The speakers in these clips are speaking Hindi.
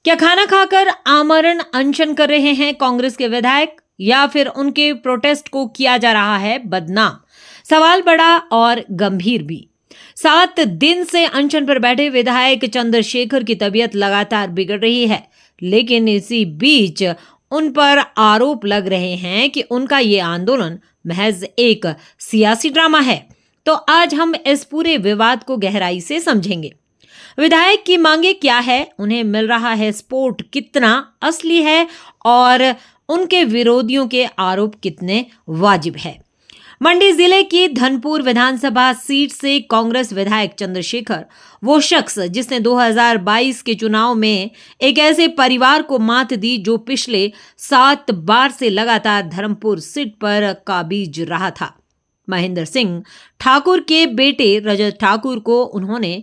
क्या खाना खाकर आमरण अनशन कर रहे हैं कांग्रेस के विधायक, या फिर उनके प्रोटेस्ट को किया जा रहा है बदनाम? सवाल बड़ा और गंभीर भी। 7 दिन से अनशन पर बैठे विधायक चंद्रशेखर की तबीयत लगातार बिगड़ रही है, लेकिन इसी बीच उन पर आरोप लग रहे हैं कि उनका ये आंदोलन महज एक सियासी ड्रामा है। तो आज हम इस पूरे विवाद को गहराई से समझेंगे। विधायक की मांगे क्या है, उन्हें मिल रहा है सपोर्ट कितना असली है, और उनके विरोधियों के आरोप कितने वाजिब है। मंडी जिले की धनपुर विधानसभा सीट से कांग्रेस विधायक चंद्रशेखर, वो शख्स जिसने 2022 के चुनाव में एक ऐसे परिवार को मात दी जो पिछले 7 बार से लगातार धर्मपुर सीट पर काबिज रहा था। महेंद्र सिंह ठाकुर के बेटे रजत ठाकुर को उन्होंने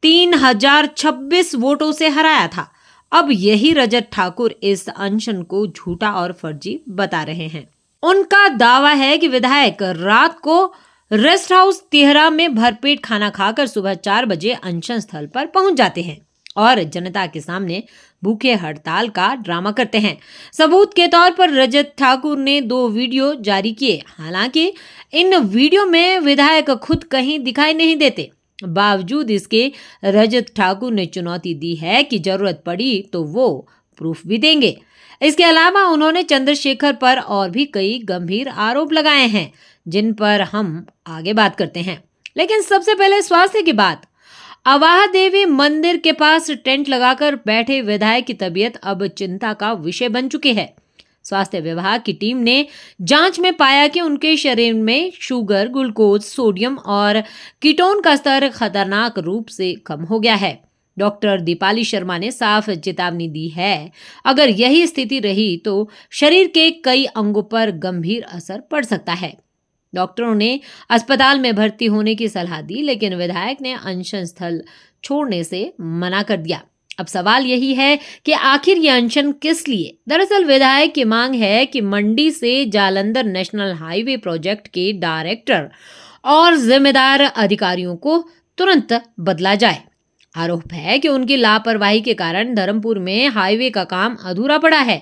3026 वोटों से हराया था। अब यही रजत ठाकुर इस अनशन को झूठा और फर्जी बता रहे हैं। उनका दावा है कि विधायक रात को रेस्ट हाउस तिहरा में भरपेट खाना खाकर सुबह 4 बजे अनशन स्थल पर पहुंच जाते हैं और जनता के सामने भूखे हड़ताल का ड्रामा करते हैं। सबूत के तौर पर रजत ठाकुर ने 2 वीडियो जारी किए। हालांकि इन वीडियो में विधायक खुद कहीं दिखाई नहीं देते। बावजूद इसके रजत ठाकुर ने चुनौती दी है कि जरूरत पड़ी तो वो प्रूफ भी देंगे। इसके अलावा उन्होंने चंद्रशेखर पर और भी कई गंभीर आरोप लगाए हैं, जिन पर हम आगे बात करते हैं। लेकिन सबसे पहले स्वास्थ्य की बात। अवाह देवी मंदिर के पास टेंट लगाकर बैठे विधायक की तबीयत अब चिंता का विषय बन चुकी है। स्वास्थ्य विभाग की टीम ने जांच में पाया कि उनके शरीर में शुगर, ग्लूकोज, सोडियम और कीटोन का स्तर खतरनाक रूप से कम हो गया है। डॉक्टर दीपाली शर्मा ने साफ चेतावनी दी है, अगर यही स्थिति रही तो शरीर के कई अंगों पर गंभीर असर पड़ सकता है। डॉक्टरों ने अस्पताल में भर्ती होने की सलाह दी, लेकिन विधायक ने अनशन स्थल छोड़ने से मना कर दिया। अब सवाल यही है कि आखिर ये अनशन किस लिए? दरअसल विधायक की मांग है कि मंडी से जालंधर नेशनल हाईवे प्रोजेक्ट के डायरेक्टर और जिम्मेदार अधिकारियों को तुरंत बदला जाए। आरोप है कि उनकी लापरवाही के कारण धर्मपुर में हाईवे का काम अधूरा पड़ा है,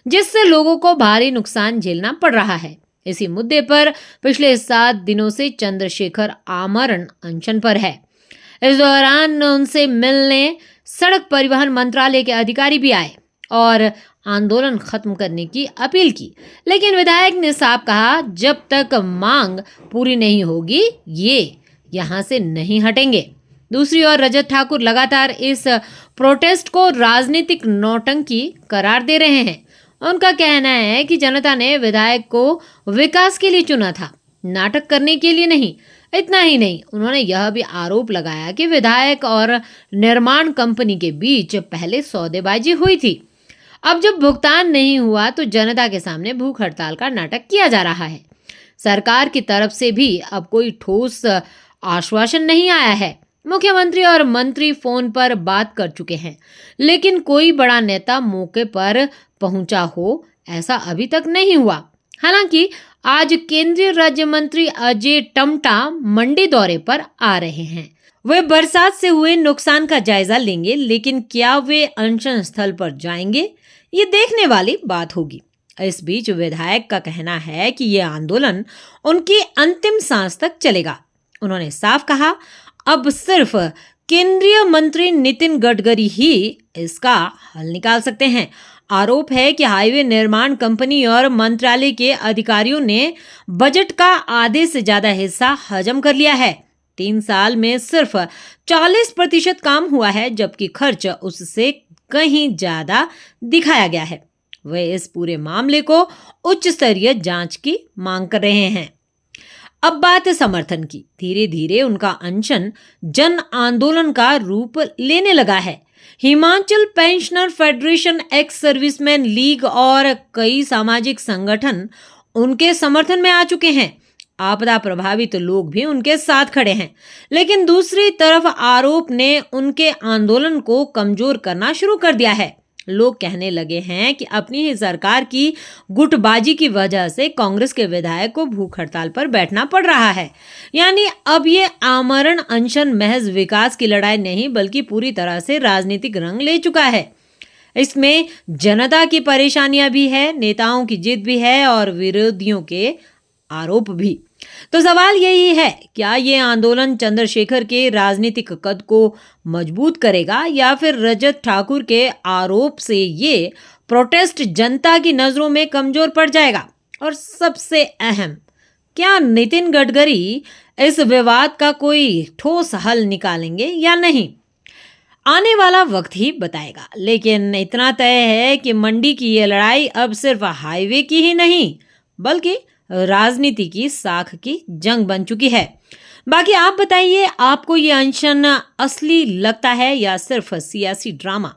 जिससे लोगों को भारी नुकसान झेलना पड़ रहा है। इसी मुद्दे पर पिछले 7 दिनों से चंद्रशेखर आमरण अनशन पर है। इस दौरान उनसे मिलने सड़क परिवहन मंत्रालय के अधिकारी भी आए और आंदोलन खत्म करने की अपील की, लेकिन विधायक ने साफ कहा, जब तक मांग पूरी नहीं होगी ये यहां से नहीं हटेंगे। दूसरी ओर रजत ठाकुर लगातार इस प्रोटेस्ट को राजनीतिक नौटंकी करार दे रहे हैं। उनका कहना है कि जनता ने विधायक को विकास के लिए चुना था, नाटक करने के लिए नहीं। इतना ही नहीं, उन्होंने यह भी आरोप लगाया कि विधायक और निर्माण कंपनी के बीच पहले सौदेबाजी हुई थी। अब जब भुगतान नहीं हुआ तो जनता के सामने भूख हड़ताल का नाटक किया जा रहा है। सरकार की तरफ से भी अब कोई ठोस आश्वासन नहीं आया है। मुख्यमंत्री और मंत्री फोन पर बात कर चुके हैं, लेकिन कोई बड़ा नेता मौके पर पहुंचा हो ऐसा अभी तक नहीं हुआ। हालांकि आज केंद्रीय राज्य मंत्री अजय टमटा मंडी दौरे पर आ रहे हैं। वे बरसात से हुए नुकसान का जायजा लेंगे, लेकिन क्या वे अनशन स्थल पर जाएंगे, ये देखने वाली बात होगी। इस बीच विधायक का कहना है कि यह आंदोलन उनकी अंतिम सांस तक चलेगा। उन्होंने साफ कहा, अब सिर्फ केंद्रीय मंत्री नितिन गडकरी ही इसका हल निकाल सकते हैं। आरोप है कि हाईवे निर्माण कंपनी और मंत्रालय के अधिकारियों ने बजट का आधे से ज्यादा हिस्सा हजम कर लिया है। 3 साल में सिर्फ 40% काम हुआ है, जबकि खर्च उससे कहीं ज्यादा दिखाया गया है। वे इस पूरे मामले को उच्च स्तरीय जांच की मांग कर रहे हैं। अब बात समर्थन की। धीरे धीरे उनका अनशन जन आंदोलन का रूप लेने लगा है। Himachal pensioner federation, ex serviceman league और कई सामाजिक संगठन उनके समर्थन में आ चुके हैं। आपदा प्रभावित लोग भी उनके साथ खड़े हैं, लेकिन दूसरी तरफ आरोप ने उनके आंदोलन को कमजोर करना शुरू कर दिया है। लोग कहने लगे हैं कि अपनी ही सरकार की गुटबाजी की वजह से कांग्रेस के विधायक को भूख हड़ताल पर बैठना पड़ रहा है। यानी अब ये आमरण अनशन महज विकास की लड़ाई नहीं, बल्कि पूरी तरह से राजनीतिक रंग ले चुका है। इसमें जनता की परेशानियां भी है, नेताओं की जिद भी है और विरोधियों के आरोप भी। तो सवाल यही है, क्या ये आंदोलन चंद्रशेखर के राजनीतिक कद को मजबूत करेगा या फिर रजत ठाकुर के आरोप से ये प्रोटेस्ट जनता की नजरों में कमजोर पड़ जाएगा? और सबसे अहम, क्या नितिन गडकरी इस विवाद का कोई ठोस हल निकालेंगे या नहीं? आने वाला वक्त ही बताएगा। लेकिन इतना तय है कि मंडी की ये लड़ाई अब सिर्फ हाईवे की ही नहीं, बल्कि राजनीति की साख की जंग बन चुकी है। बाकी आप बताइए, आपको ये अनशन असली लगता है या सिर्फ सियासी ड्रामा?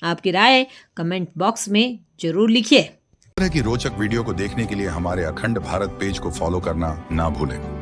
आपकी राय कमेंट बॉक्स में जरूर लिखिए। इस तरह की रोचक वीडियो को देखने के लिए हमारे अखंड भारत पेज को फॉलो करना ना भूलें।